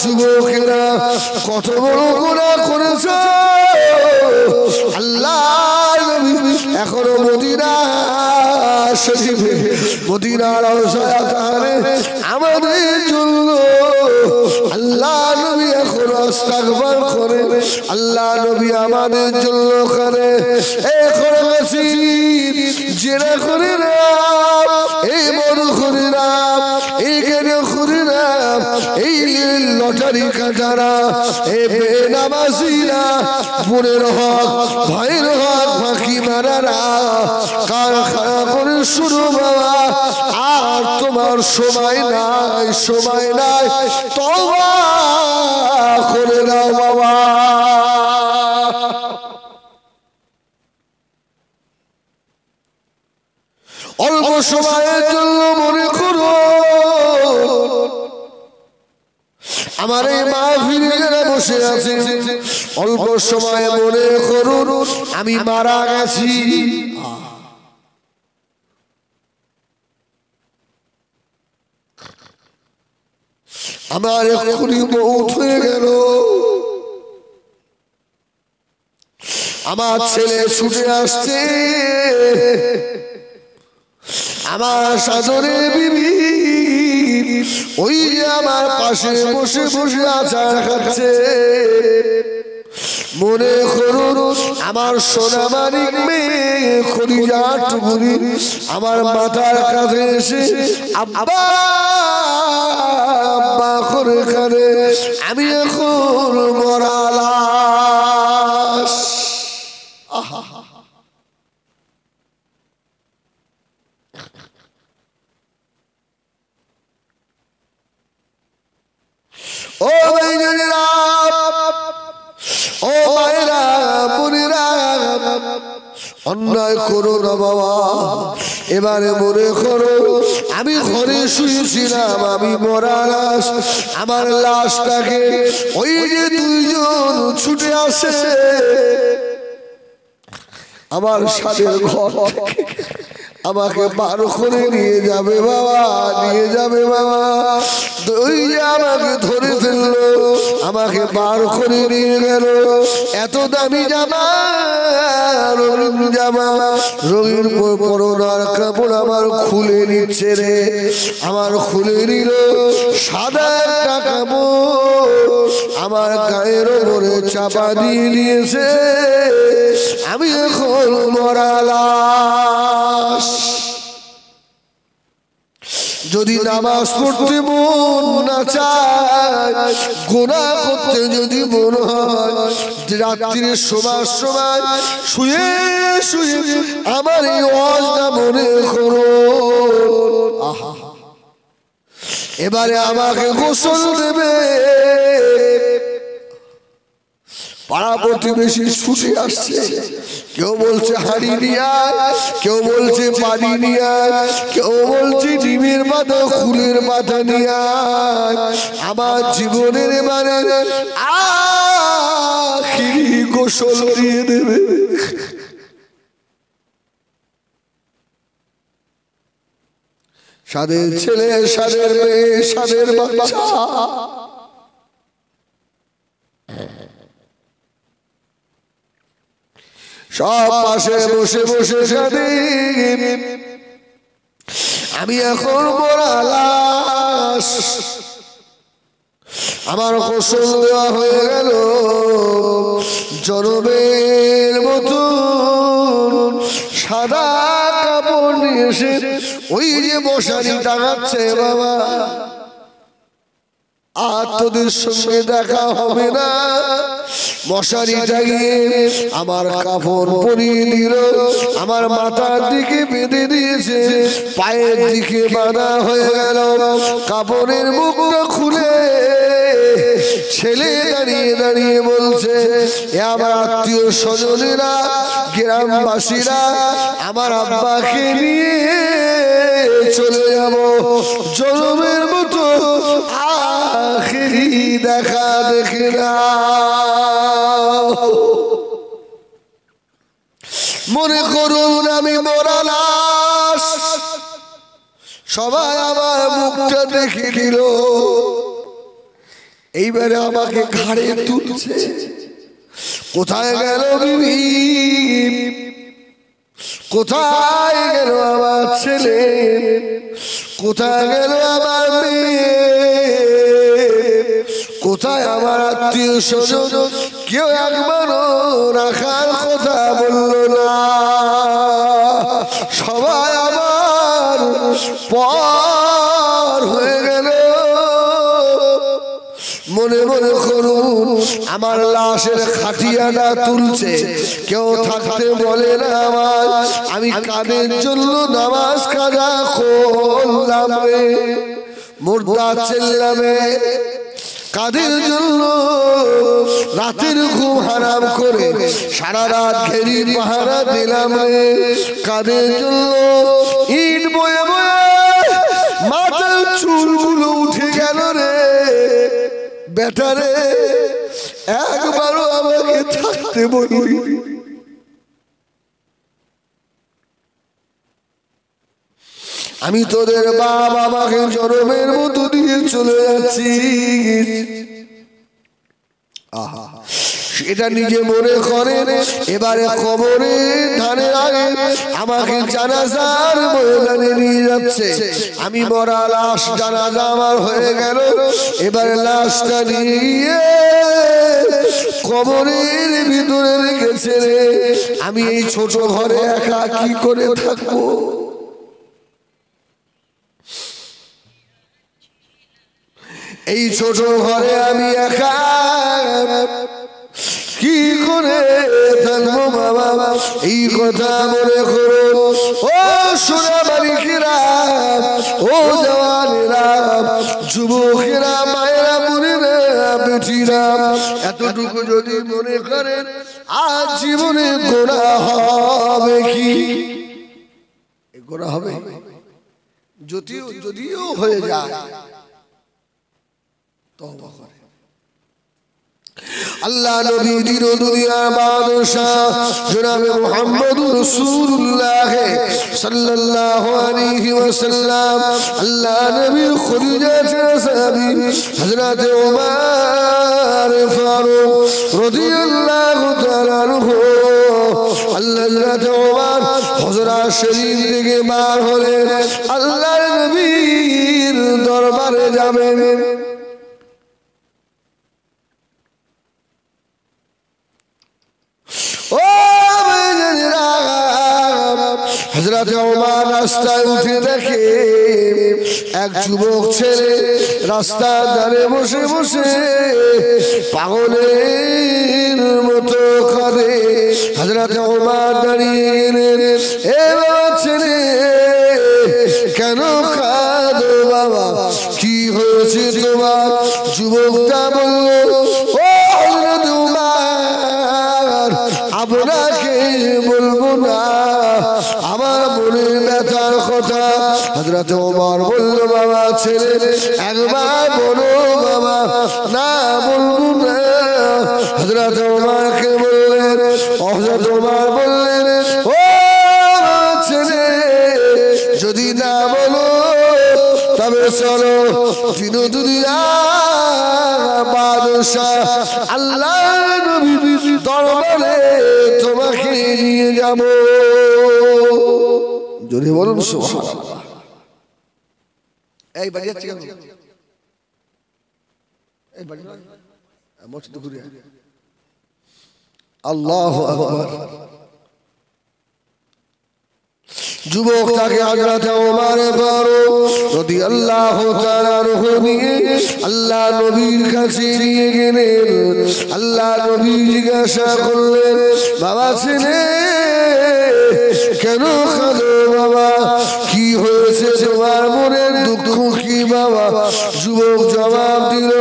যুবকেরা কত বড় গুনাহ করেছে আল্লাহ নবী এখনো মদিনা শরীফে মদিনার রওজায় আমাদের জন্য আল্লাহ নবী এখনো ইস্তিগফার করে আল্লাহ নবী আমাদের জন্য করে এখন আছি জেরা করে না এই বড় করে না এই কেন করে না এই লটারি কাটারা এই বেনামাজিরা বোনের হক ভাইয়ের হক ফাঁকি মারারা কারখানা করে শুরু বাবা আর তোমার সময় নাই তওবা করে নাও বাবা অল্প সময়ের জন্য মনে করো আমার এই মাহফিলে যারা বসে আছে অল্প সময় মনে করুন আমি মারা গেছি আমার এক্ষুনি মৌত হয়ে গেল আমার ছেলে ছুটে আসছে আমার সাজরে বিবি ওই যে আমার পাশে বসে বসে আচার খাচ্ছে মনে করুন আমার সোনা মানিক মেয়ে খলিজা টুকুরি আমার মাথার কাছে এসে আব্বা আব্বা করে কানে আমি এখন মরা লাশ আহা ও ভাইজানেরা ও ভাইরা বোনেরা অন্যায় করো না বাবা এবারে মনে করো আমি ঘরে শুয়েছিলাম আমি মরা লাশ আমার লাশটাকে ওই যে দুইজন ছুটে আসে আমার সাদের ঘর আমাকে বার করে নিয়ে যাবে বাবা ওই যে আমাকে ধরে ফেললো আমাকে বার করে নিয়ে গেল এত দামি জামা রঙিন পরনার কাপড় আমার খুলে নিচ্ছে রে আমার খুলে নিল সাদা একটা কাপড় আমার গায়ের ওপরে চাপা দিয়ে নিয়েছে আমি এখন মরা লাশ যদি নামাজ পড়তে মন না চায় গুনাহ করতে যদি মন হয় রাত্রির শোবার সময় শুয়ে শুয়ে আমার এই ওয়াজটা মনে করো এবারে আমাকে গোসল দেবে পাড়া প্রতিবেশী ছুটে আসছে কেউ বলছে হাড়ি নিয়ে কেউ বলছে পানি নিয়ে কেউ বলছে ডিমের মাথা ফুলের মাথা নিয়ে আমার জীবনের এবারে আখিরি গোসল দিয়ে দেবে সাদের ছেলে সাদের মেয়ে সাদের বাচ্চা সব পাশে বসে বসে কাঁদে আমি এখন মরা লাশ আমার গোসল দেওয়া হয়ে গেল জনমের মতো সাদা কাপড় নিয়ে এসে ওই যে মশারি টাঙাচ্ছে বাবা আর তোদের সঙ্গে দেখা হবে না মশারি টাঙিয়ে আমার কাপড় পরিয়ে দিল আমার মাথার দিকে বেঁধে দিয়েছে পায়ের দিকে বাঁধা হয়ে গেল কাপড়ের মুখটা খুলে ছেলে দাঁড়িয়ে দাঁড়িয়ে বলছে আমার আত্মীয় স্বজনেরা গ্রামবাসীরা আমার আব্বাকে নিয়ে চলে যাব জনমের মতো আখিরি দেখা দেখে না মনে করুন আমি মরা লাশ সবাই আমার মুখটা দেখে দিল এইবারে আমাকে ঘাড়ে তুলছে। কোথায় গেল বিবি, কোথায় গেল আমার ছেলে, কোথায় গেল আমার মেয়ে, কোথায় আমার আত্মীয় স্বজন, কেউ একবারও রাখার কথা বলল না। সবাই আমার পর হয়ে গেল। মনে মনে করুন, আমার লাশের খাটিয়াটা তুলছে, কেউ থাকতে বলে না আমার। আমি কাদের জন্য নামাজ কাজা করলাম রে, মুর্দা চেল্লামে কাদের জন্য রাতের ঘুম হারাম করে সারা রাত ঘেরি পাহারা দিলাম রে, কাদের জন্য ইট বয়ে বয়ে মাথার চুলগুলো উঠে গেল রে। বেটারে একবারও আমাকে থাকতে বলি। আমি তোদের বাপ আমাকে জনমের মতো দিয়ে চলে যাচ্ছি, এটা নিজে মনে করেন। এবারে কবরে ধানের আগে আমাকে জানাজার ময়দানে নিয়ে যাচ্ছে। আমি মরা লাশ, জানাজা আমার হয়ে গেল। এবারে লাশটা নিয়ে কবরের ভিতরে রেখেছে রে। আমি এই ছোট ঘরে একা কি করে থাকবো? এই ছোট ঘরে আমি একা কি করে থাকবো বাবা? এই কথা মনে করো ও সোনা বালিকেরা, ও জওয়ানেরা, যুবকেরা, মায়েরা, বোনেরা, বেটিরা, এতটুকু যদি মনে করেন আজ জীবনে গোনা হবে কি? গোনা হবে, যদিও হয়ে যায় তওবা করে। আল্লাহ নবী দিন দুনিয়ার বাদশাহ জনাবে মুহাম্মদুর রাসূলুল্লাহ সাল্লাল্লাহু আলাইহি ওয়াসাল্লাম, আল্লাহ নবী খুদিজার সাহাবী হযরত ওমর ফারুক রাদিয়াল্লাহু তাআলা আনহু, আল্লাহ হযরত ওমর হুজরা শরীফ থেকে বার হলেন, আল্লাহর নবীর দরবারে যাবেন। হযরত ওমর রাস্তায় উঠে দেখে এক যুবক ছেলে রাস্তার ধারে বসে বসে পাগলের মতো কাঁদে। হযরত ওমর দাঁড়িয়ে গেলেন, এ বাবা ছেলে কেন কাঁদো বাবা, কি হয়েছে তোমার? যুবকটা বলল, ও হযরত ওমর, আপনাকে বলবো না আমার মনের ব্যথার কথা। হযরত ওমর বলল, বাবা ছেলে একবার বলো বাবা। না বলবো না। হযরত ওমরকে বললেন, হযরত ওমর বললেন, ও ছেলে যদি না বলো তবে চলো দিন দুনিয়া বাদশাহ আল্লাহর নবীর দরবারে তোমাকে নিয়ে যাব। যদি বলুন সুবহানাল্লাহ। এই বাড়ি যাচ্ছে কেন? এই বাড়ি মসজিদ ঘুরে আল্লাহু আকবার। যুবক তাকে হযরত ওমর ফারুক রাদিয়াল্লাহু তাআলা আনহু নিয়ে আল্লাহ নবীর কাছে নিয়ে গেলেন। আল্লাহ নবী জিজ্ঞাসা করলেন, বাবা ছেলে কেন কাঁদো বাবা, কি হয়েছে তোমার মনের দুঃখ কি বাবা? যুবক জবাব দিল,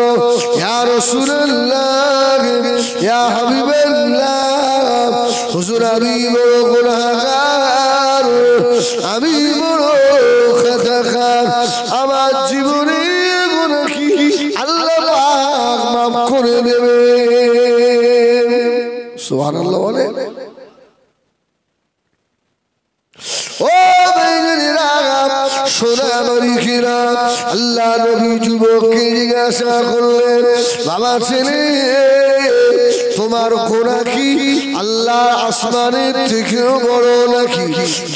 ইয়া রাসূলুল্লাহ, ইয়া হাবিবাল্লাহ, হুজুর আমি বড় গুনাহগার, আমি বড় খাতাকার, আমার জীবনে গুনাহ কি আল্লাহ পাক মাফ করে দেবে। সুবহানাল্লাহ বলে। ও বেজেরা সোনা বাড়িরা, আল্লাহ নবী যুবককে জিজ্ঞাসা করলেন বাবা ছেলে তোমার গুনাহ কি আল্লাহ আসমানের থেকেও বড় নাকি?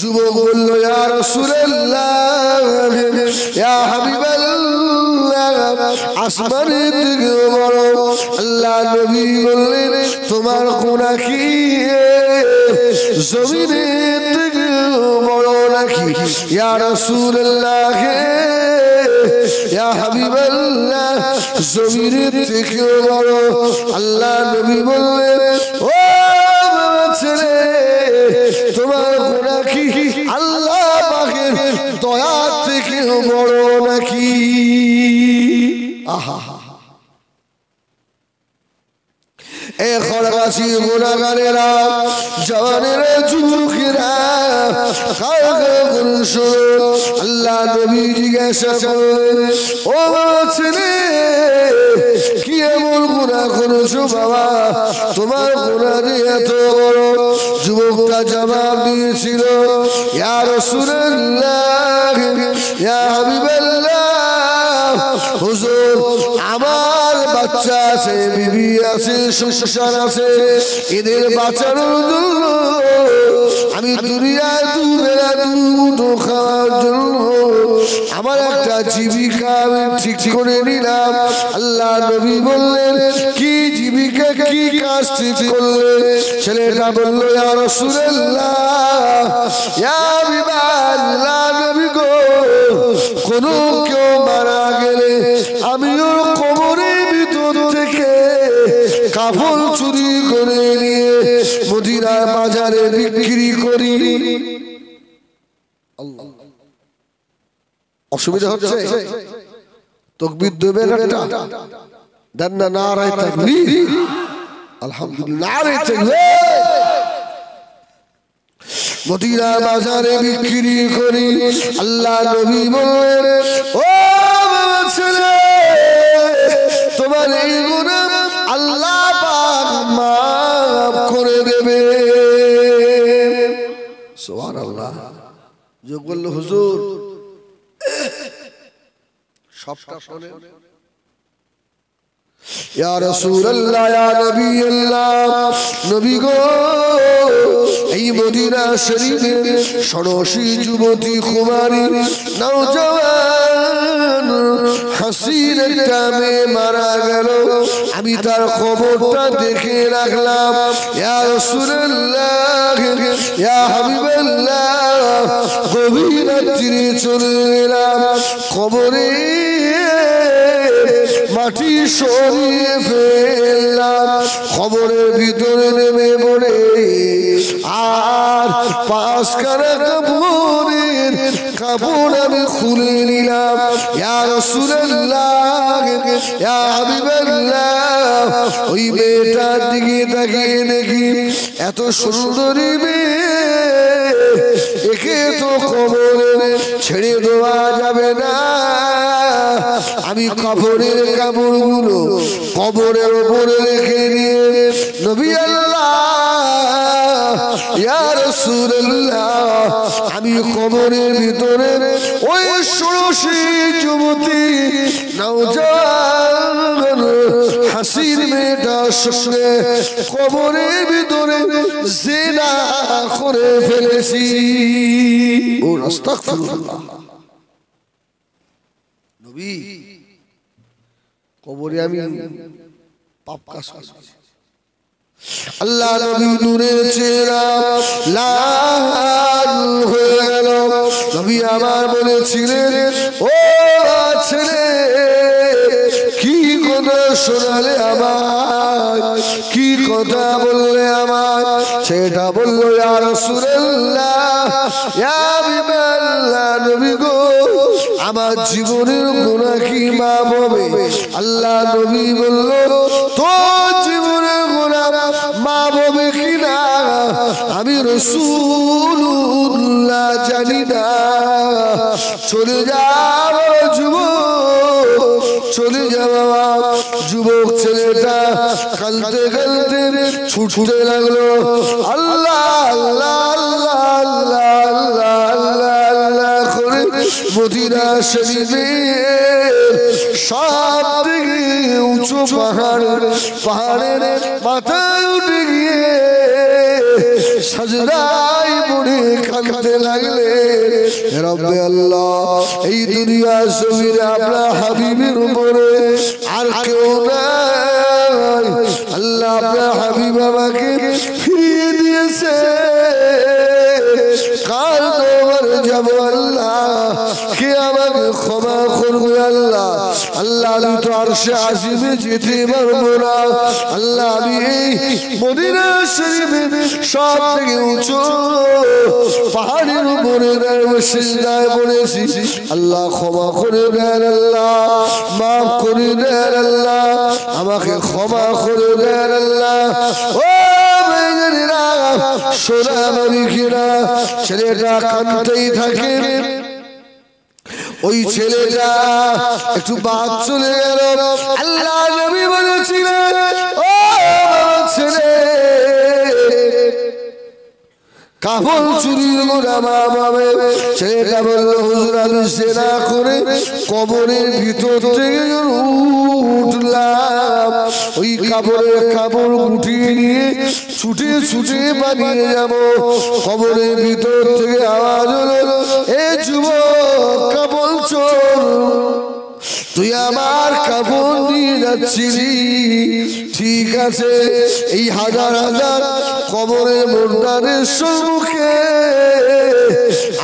যুবক বলল ইয়া রাসূলুল্লাহ ইয়া হাবিবাল্লাহ আসমানের থেকেও বড়। আল্লাহ নবী বললেন তোমার গুনাহ কি জমিনের থেকেও বড় নাকি? ইয়া রাসূলুল্লাহ ইয়া হাবিবাল্লাহ জমিনের থেকেও বড়। আল্লাহ নবী বললেন ও বাবা ছেলে তোমার গুনাহ কি আল্লাহ পাকের দয়া থেকেও বড় নাকি? আহা এ খরগাছি গুনাহগারেরা জওয়ানেরা যুবকেরা আল্লাহ নবী জিজ্ঞাসা করলেন ও ছেলে কি এমন গুনাহ করেছো বাবা তোমার গুনাহ যে এত বড়? যুবকটা জবাব দিয়েছিল ইয়া রাসূলুল্লাহ ইয়া হাবিবাল্লাহ হুজুর আমার বাচ্চা আছে বিবি আছে সংসার আছে এদের বাঁচানোর জন্য আমি দুনিয়ায় দুবেলা দুমুঠো খাওয়ার জন্য আমার একটা জীবিকা আমি ঠিক করে নিলাম। আল্লাহ নবী বললেন কি জীবিকা কি কাজ ঠিক করলে? ছেলেটা বলল ইয়া রাসূলুল্লাহ ইয়া হাবিবাল্লাহ নবী গো কোন কেউ মারা গেলে আমি ওর কবরের ভিতর থেকে কাফন চুরি করে নিয়ে মদিনার বাজারে বিক্রি করি। অসুবিধা হচ্ছে? তাকবীর দেবেন একটা দেন না? নারায়ে তাকবীর আলহামদুলিল্লাহ নারায়ে তাকবীর। মদিনা বাজারে বিক্রি করি। আল্লাহ নবী বললেন ও বাবা ছেলে তোমার এই গুনাহ আল্লাহ পাক মাফ করে দেবে। সুবহানাল্লাহ। যে বলল হুজুর সবটা শুনে ইয়া রাসূলুল্লাহ ইয়া নবিয়াল্লাহ নবী গো এই মদিনা শরীফের ষোড়শী যুবতী কুমারী নওজওয়ান হাসিন একটা মেয়ে মারা গেল। আমি তার খবরটা দেখে রাখলাম। ইয়া রাসূলুল্লাহ ইয়া হাবিবাল্লাহ গভীর রাত্রে চলে এলাম কবরে মাটি সরিয়ে ফেললাম খবরের ভিতরে নেমে পড়ে আর পাঁচখানা কাপড় আমি খুলে নিলাম। ইয়া রাসূলুল্লাহ ইয়া হাবিবাল্লাহ ওই মেয়েটার দিকে তাকিয়ে দেখি এত সুন্দরী মেয়ে একে তো কবরে ছেড়ে দেওয়া যাবে না। আমি কাপড়ের কাপড়গুলো কবরের উপরে রেখে নিয়ে নবী আল্লাহ ইয়া রাসূলুল্লাহ আমি কবরের ভিতরে ওই ষোড়শী যুবতী নওজওয়ান হাসিন মেয়েটার সঙ্গে কবরের ভিতরে জিনা করে ফেলেছি। ও আস্তাগফিরুল্লাহ। নবী কবরে আমি পাপ কাজ করেছি। আল্লাহ নবী নূরের চেহারা লাল হয়ে গেল। নবী আমার বলেছিলেন ও ছেলে কি কথা শোনালে আমার, কি কথা বললে আমার? সেটা বললো ইয়া রাসূলুল্লাহ ইয়া হাবিবাল্লাহ নবী গো আমার জীবনের গুনাহ কি মাফ হবে? আল্লাহ নবী বলল তোর জীবনের গুনাহ মাফ হবে কিনা আমি রাসূলুল্লাহ জানি না। চলে যাও যুবক, চলে যাও। যুবক ছেলেটা কাঁদতে কাঁদতে ছুটতে লাগলো। আল্লাহ আল্লাহ আল্লাহ আল্লাহ আল্লাহ আল্লাহ করে মদিনা শরীফের সবথেকে উঁচু পাহাড়ের মাথায় উঠে গিয়ে সাজদায় পড়ে কাঁদতে লাগলেন, রব্বে আল্লাহ, এই দুনিয়া জমিনে আপনার হাবিবের উপরে আর কেউ নাই। আল্লাহ আপনার হাবিব আমাকে ফিরিয়ে দিয়েছে, কাল তোমার যাব আল্লাহ, কে আমাকে ক্ষমা করবে আল্লাহ? আল্লাহ আমি তো আরশে আজিমে যেতে পারবো না আল্লাহ, আমি এই মদিনা শরীফের সব থেকে উঁচু পাহাড়ের উপরে সিজদায় পড়েছি, আল্লাহ ক্ষমা করে দেন আল্লাহ, মাফ করে দেন আল্লাহ, আমাকে ক্ষমা করে দেন আল্লাহ। ও সোনা মালিকেরা, ছেলেটা কাঁদতেই থাকে। ওই ছেলেটা একটু বাদ চলে গেল। আল্লাহ নবী বলেছিলেন, ও ছেলে, কাপড় চুরির গোনা মামাবে। ছেলেটা বলল, হুজুর আমি সেনা করে কবরের ভিতর থেকে উঠলাম, ওই কাপড় গুটিয়ে নিয়ে ছুটে ছুটে বানিয়ে যাব। কবরের ভিতর থেকে আওয়াজ হলো, এ যুবক কাপড় চোর, তুই আমার কাপড় নিয়ে যাচ্ছিলি, ঠিক আছে, এই হাজার হাজার কবরের মুর্দারের সম্মুখে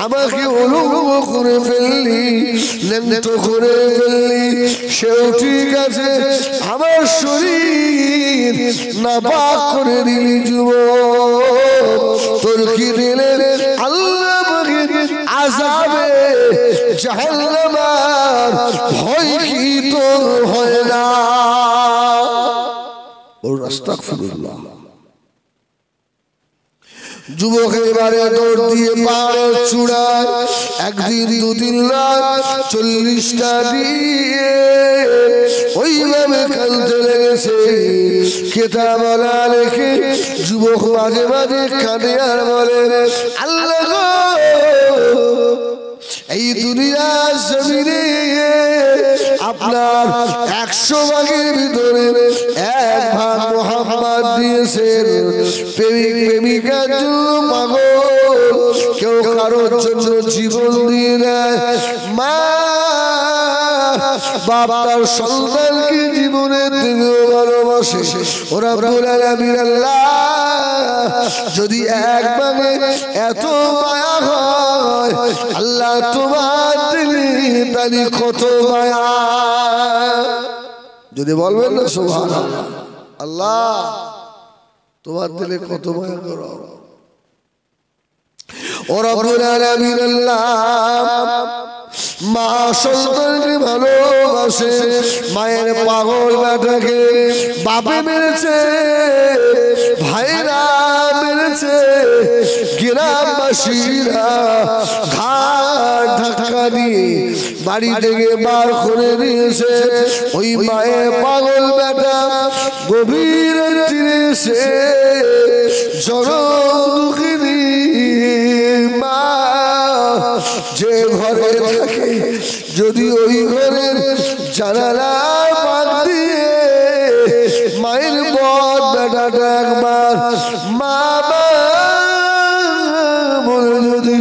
আমাকে অলঙ্গ করে ফেললি, লেন্ত করে ফেললি, সেও ঠিক আছে, আমার শরীর নাপাক করে দিলি যুবক, তোর কি দিলে আল্লাহ আযাবে জাহান্নামের ভয় কি তোর হয় না? আস্তাগফিরুল্লাহ। যুবক এবারে দৌড় দিয়ে পাহাড়ের চূড়ায় একদিন দুদিন রাত 40টা দিয়ে ওইভাবে কাঁদতে লেগেছে। কেতাব বলা লেখে যুবক মাঝে মাঝে কাঁদে আর বলে, আল্লাহ গো, এই দুনিয়া জমিনে আপনার 100 ভাগের ভিতরে 1 ভাগ মোহাম্মদ দিয়েছেন। প্রেমিক প্রেমিকার জন্য পাগল, কেউ কারোর জন্য জীবন দিয়ে দেয়। মা বাপ তার সন্তানকে জীবনের দিকেও ভালোবাসে। ওরা বলে আল্লাহ, যদি এক ভাগে এত মায়া হয়, আল্লাহ তোমার দিলে তালি কত মায়া। যদি বলবেন না সুবহানাল্লাহ, আল্লাহ তোমার দিলে কত মায়া করো। ও রব্বুল আলামিন আল্লাহ মা সন্তানকে ভালোবাসে। মায়ের পাগল বেটাকে বাপে মেরেছে, ভাইরা মেরেছে, গ্রামবাসীরা ঘাট ধাক্কা দিয়ে বাড়ি থেকে বার করে দিয়েছে। ওই মায়ের পাগল বেটা গভীর রাত্রিরে এসে জনম দুঃখিনী মা যে ঘরে থাকে, যদি ওই ঘরের জানালা বাদ দিয়ে মায়ের বদ বেটাটা একবার মা বলে যদি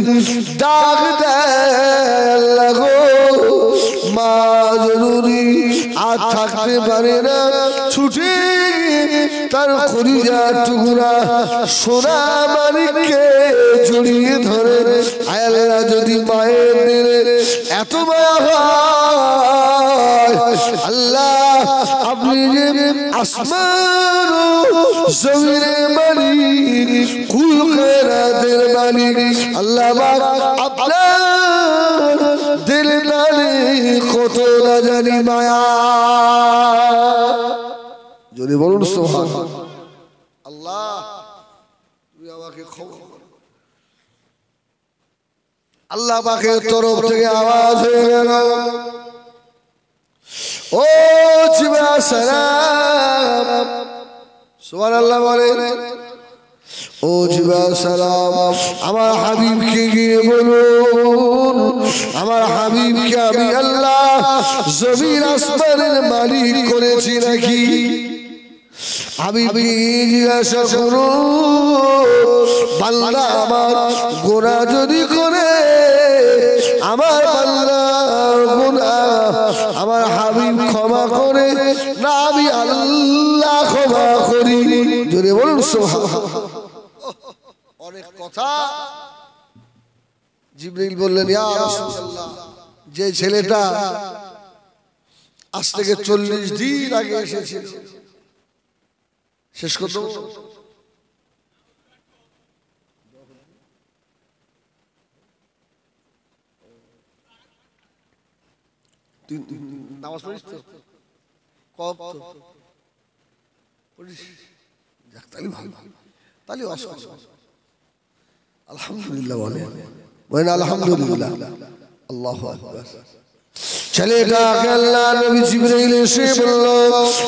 ডাক দেয়, আল্লাহ গো, মা জরুরি আর থাকতে পারে না, ছুটে তার কলিজার টুকরা সোনা মানিককে জড়িয়ে ধরে। আল্লাহ যদি মায়ের দিলে এত মায়া হয়, আল্লাহ আপনি যে আসমান ও জমিনের মালিক, কুল খায়রাতের মালিক, আল্লাহ আপনার দিলে তালে কত না জানি মায়া। যদি বলুন সুবহানাল্লাহ। আল্লাহ তুমি আমাকে ক্ষমা করো। আল্লাহ পাকের তরফ থেকে আওয়াজ হয়ে গেল, ও জিবরাইল সালাম, সুবহানাল্লাহ বলেন, ও ও জিবা সালাম আমার হাবিবকে গিয়ে বলুন আমার হাবিবকে আমি আল্লাহ জমিন আসমানের মালিক করেছি নাকি হাবিবকে জিজ্ঞাসা করুন বান্দা আমার গুনাহ যদি করে আমার বান্দা গুনাহ আমার হাবিব ক্ষমা করে না আমি আল্লাহ ক্ষমা করি জোরে বলুন সুবহানাল্লাহ অনেক কথা জিবরিল বললেন ইয়া রাসূলুল্লাহ যে ছেলেটা আজ থেকে 40 দিন আগে এসেছিল শেষ করতে নামাজ পড়িস তো কব তো পড়িস যাক তাহলে ভালো তাহলে আলহামদুলিল্লাহ বলেন আলহামদুলিল্লাহ আল্লাহু আকবার ছেলেটাকে আল্লাহ নবী জিবরাইল এসে বলল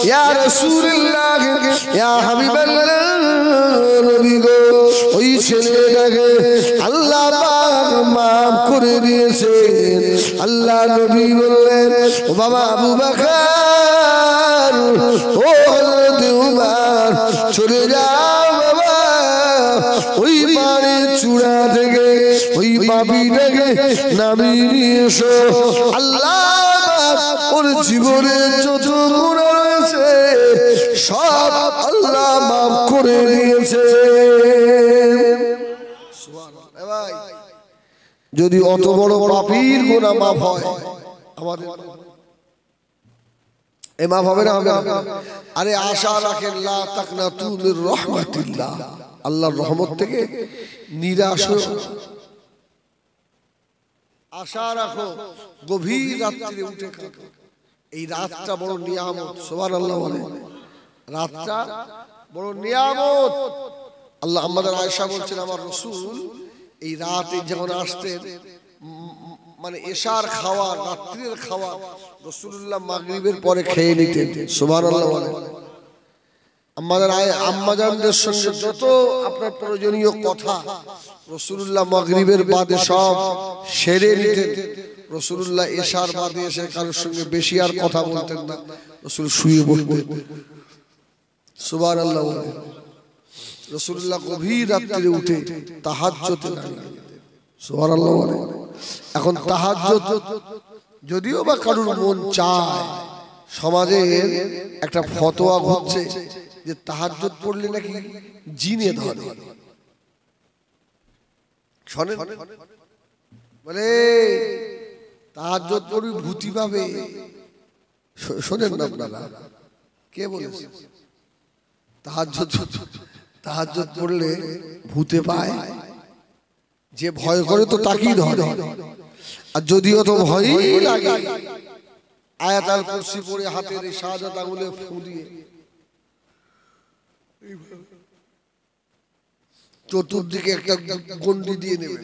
ইয়া রাসূলুল্লাহ ইয়া হাবিবাল্লাহ নবী গো ওই ছেলেটাকে আল্লাহ পাক maaf করে দিয়েছেন আল্লাহ নবী বললেন ও বাবা আবু বকর ও হযরত উমর চলে যাও বাবা ওই পাড়ের চূড়া থেকে ওই পাপীটাকে নামিয়ে নিয়ে এসো আল্লাহ ওর জীবনে যত গুনাহ রয়েছে সব আল্লাহ maaf করে দিয়েছে সুবহানাল্লাহ ভাই যদি অত বড় পাপীর গুনাহ maaf হয় আমাদের এ maaf হবে না হবে আরে আশা রাখেন লা তাকনাতু মির রাহমাতিল্লাহ আল্লাহর রহমত থেকে নিরাশ আশা রাখো গভীর রাত্রে উঠে কাঁদো এই রাতটা বড় নিয়ামত সুবহানাল্লাহ বলে রাতটা বড় নিয়ামত আল্লাহ আমাদের আয়েশা বলছেন আমার রাসূল এই রাতে যখন আসতেন মানে এশার খাওয়া রাত্রির খাওয়া রাসূলুল্লাহ মাগরিবের পরে খেয়ে নিতেন সুবহানাল্লাহ বলে আমাদের আম্মাজানদের সঙ্গে যত আপনার প্রয়োজনীয় কথা রাসূলুল্লাহ মাগরিবের বাদে সব সেরে নিতেন রাসূলুল্লাহ এশার বাদে এসে কারোর সঙ্গে বেশি আর কথা বলতেন না রাসূল শুয়ে পড়তেন সুবহানাল্লাহ রাসূলুল্লাহ গভীর রাতে উঠে তাহাজ্জুদে দাঁড়িয়ে সুবহানাল্লাহ বলে এখন তাহাজ্জুদ যদিও বা কারোর মন চায় সমাজে একটা ফতোয়া ঘটছে যে তাহাজ্জুদ পড়লে নাকি জিনে ধরে শুনেন বলে তাহাজ্জুদ পড়লে ভূতি পাবে শুনেন না আপনারা কে বলেছে তাহাজ্জুদ পড়লে ভূতে পায় যে ভয় করে তো তাকেই ধরে আর যদিও তো ভয়ই লাগে আয়াতুল কুরসি পড়ে হাতের এই শাহাদাত আঙ্গুলে ফু দিয়ে চতুর্দিকে একটা গন্ডি দিয়ে নেবে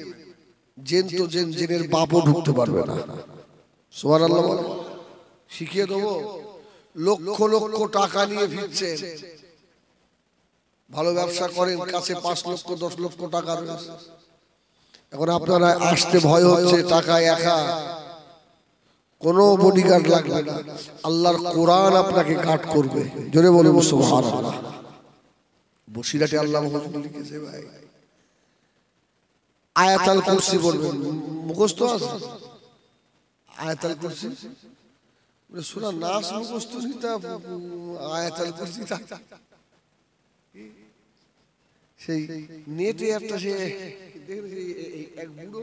জেন তো জেনের বাপও ঢুকতে পারবে না সুবহানাল্লাহ শিখিয়ে দেবো লক্ষ লক্ষ টাকা নিয়ে ফিরছেন ভালো ব্যবসা করেন কাছে 5 লক্ষ 10 লক্ষ টাকা রয়েছে এখন আপনারা আসতে ভয় হচ্ছে টাকা একা কোনো বডিগার্ড লাগবে না আল্লাহর কোরআন আপনাকে গার্ড করবে জোরে বলুন সুবহানাল্লাহ বসিরাতে আল্লাহ মুখস্থ লিখেছে ভাই আয়াতুল কুরসি বলবেন মুখস্থ আছে আয়াতুল কুরসি সূরা নাস মুখস্থ নিতা আয়াতুল কুরসি সেই নেটে একটা সে এক বুড়ো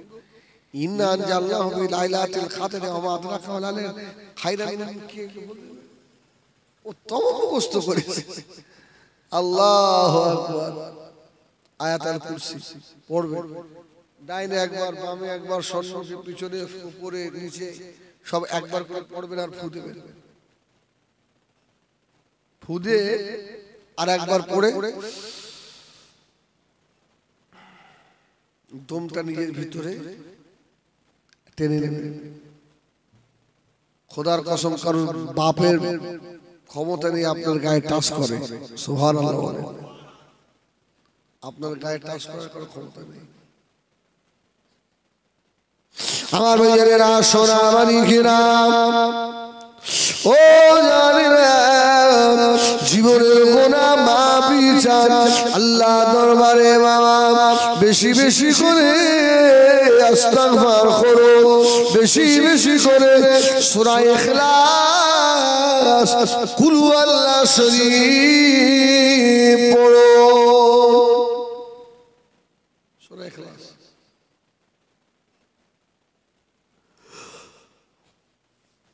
ইন্না আনজালনাহু ফি লাইলাতিল কদরি ওয়া মা আদরাকা মা লাইলাতুল খায়রান কি ও তো মুখস্থ করেছে আল্লাহু আকবার আয়াতুল কুরসি পড়বে ডাইনে একবার বামে একবার সামনে পিছনে উপরে নিচে সব একবার করে পড়বেন আর ফু দিবেন ফু দিয়ে আর একবার পড়ে দমটা নিজের ভিতরে টেনে নেবেন খোদার কসম কারণ বাপের ক্ষমতা নিয়ে আপনার গায়ে টাচ করে সুবহানাল্লাহ আপনার গায়ে টাচ করার কোনো ক্ষমতা নেই। আমার ভাইয়েরা সোনা মানিকেরা ও জানেরা, জীবনের গোনা মাফি চান আল্লাহ দরবারে বাবা, বেশি বেশি করে ইস্তিগফার করো, বেশি বেশি করে সূরা ইখলাস কুল হুয়াল্লাহু শরীফ পড়ো। সূরা ইখলাস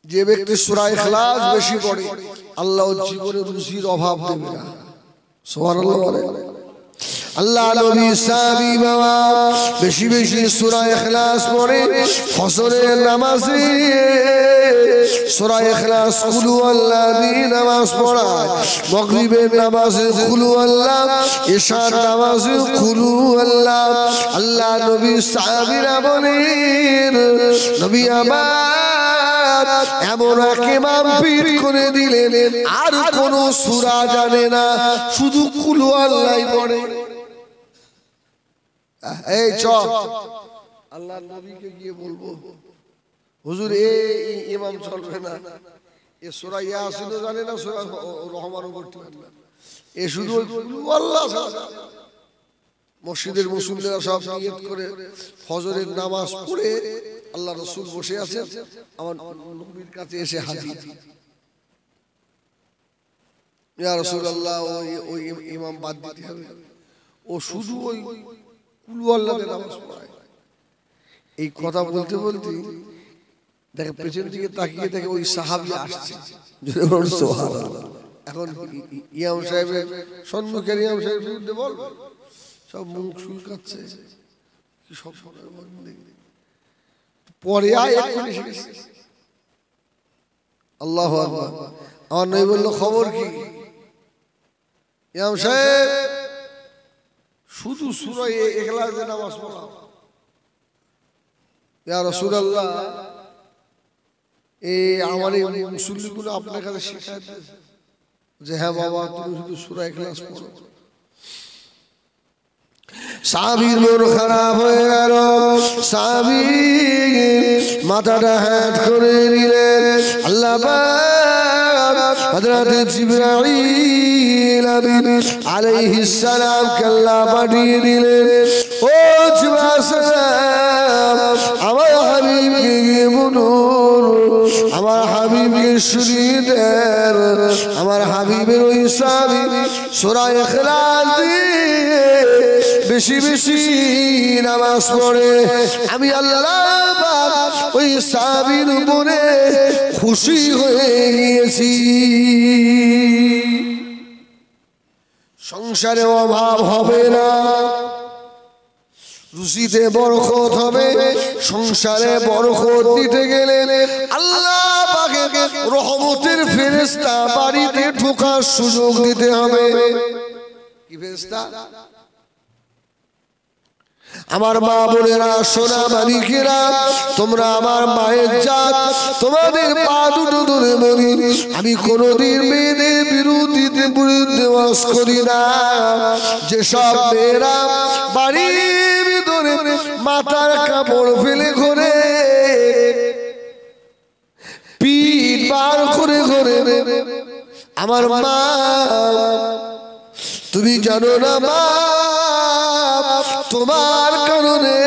যে ব্যক্তি সূরা ইখলাস বেশি পড়ে আল্লাহ জীবনে রুজির অভাব দেবে না। সুবহানাল্লাহ বলেন। আল্লাহ নবী সাহাবী বাবা বেশি বেশি সূরা ইখলাস পড়ে, ফজরের নামাজে সূরা ইখলাস কুল হুয়াল্লাহু দিয়ে নামাজ পড়ায়, মাগরিবের নামাজে কুল হুয়াল্লাহু, ইশার নামাজে কুল হুয়াল্লাহু। আল্লাহ নবী সাহাবীরা বলেন নবী আমার এমন এক ইমাম পীর করে দিলেন আর কোন সূরা জানে না, শুধু কুল হুয়াল্লাহই পড়ে। এই চল আল্লাহর নবীকে গিয়ে বলবো হুজুর এই ইমাম চলবে না, এ সূরা ইয়াসিনও জানে না, সূরা রহমানও পড়তে পারে না, এ শুধু আল্লাহ। মসজিদের মুসল্লিরা সব নিয়ত করে ফজরের নামাজ পড়ে আল্লাহ রাসূল বসে আছেন, আমার নবীর কাছে এসে হাজির। ইয়া রাসূলুল্লাহ ওই ইমাম বাদ দিতে হবে, ও শুধু ওই কুল হুয়াল্লাহু নামাজ পড়ায়। এই কথা বলতে বলতে দেখে পেছন দিকে তাকিয়ে দেখে ওই সাহাবী আসছে। সুবহানাল্লাহ। এখন ইমাম সাহেবের সম্মুখে ইমাম সাহেব বিরুদ্ধে বল, সব মুখ শুকাচ্ছে, কি সব পরে আয় এক্ষুনি শিখেছে। আল্লাহু আকবার। আমার নবী বলল খবর কি? ইমাম সাহেব শুধু সূরা ইখলাসে নামাজ পড়া। ইয়া রাসূলুল্লাহ এই আমার এই মুসল্লিগুলো আপনার কাছে শিখায় যে হ্যাঁ বাবা তুমি শুধু সূরা ইখলাস পড়ো। সাহাবীর মন খারাপ হয়ে গেল, সাহাবী মাথাটা হ্যাট করে নিলেন। আল্লাহ পাক হযরত জিবরাইল আমিন আলাইহিস সালাম কে আল্লাহ পাঠিয়ে দিলেন। ও জিবরাইল আমার হাবিবকে গিয়ে বলুন, আমার হাবিবকে শুনিয়ে দেন, আমার হাবিবের ওই সাহাবী সূরা ইখলাস দিয়ে বেশি বেশি নামাজ পড়ে। আমি আল্লাহ পাক ওই সাহাবীর উপরে খুশি হয়ে গিয়েছি। সংসারে অভাব হবে না, রুজিতে বরকত হবে। সংসারে বরকত দিতে গেলে আল্লাহ পাকের রহমতের ফেরেশতা বাড়িতে ঢোকার সুযোগ দিতে হবে। কি ফেরেশতা? আমার মা বোনেরা সোনা মানিকেরা, তোমরা আমার মায়ের জাত, তোমাদের পা দুটো ধরে বলি আমি কোনদিন মেয়েদের বিরুদ্ধে ওয়াজ করি না। যেসব মেয়েরা বাড়ির ভিতরে মাথার কাপড় ফেলে ঘরে, পিঠ বার করে ঘরে, আমার মা তুমি জানো না মা, তোমার কারণে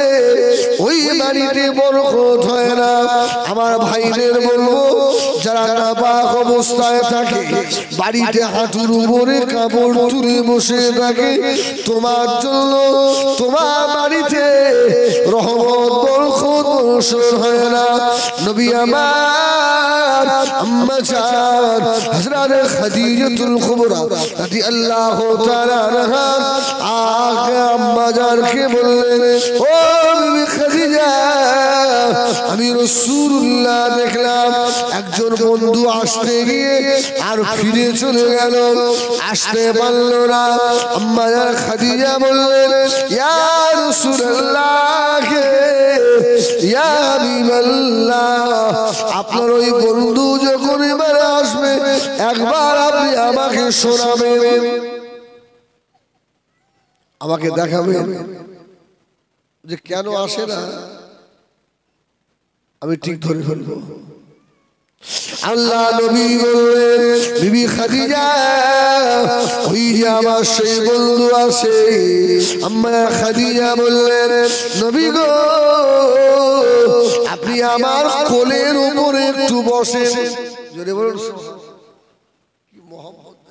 ওই বাড়িতে বরকত হয় না। আমার ভাইদের বলবো যারা নাপাক অবস্থায় থাকে, বাড়িতে হাঁটুর উপরে কাপড় তুলে বসে থাকে, তোমার জন্য তোমার বাড়িতে রহমত বরকত বর্ষণ হয় না। নবী আমার আম্মা জান হযরত খাদিজাতুল কুবরা রাদিয়াল্লাহু তাআলা আনহা আগে আম্মা জানকে বললেন, ও বিবি খাদিজা আমি রাসূলুল্লাহ দেখলাম একজন বন্ধু আসতে গিয়ে আর ফিরে চলে গেল, আসতে পারল না। আম্মা জান খাদিজা বললেন, ইয়া রাসূলুল্লাহ ইয়া হাবিবাল্লাহ আপনার ওই বন্ধু যখন এবারে আসবে একবার আপনি আমাকে শোনাবেন। আমাকে দেখাবেন যে কেন আসে না, আমি ঠিক ধরে ফেলবো। আল্লাহ নবী বললেন, বিবি খাদিজা, ওই যে আমার সেই বন্ধু আছে। আম্মা খাদিজা বললেন, নবী গো, আপনি আমার কোলের উপরে একটু বসেন। জোরে বলুন, কি মহব্বত।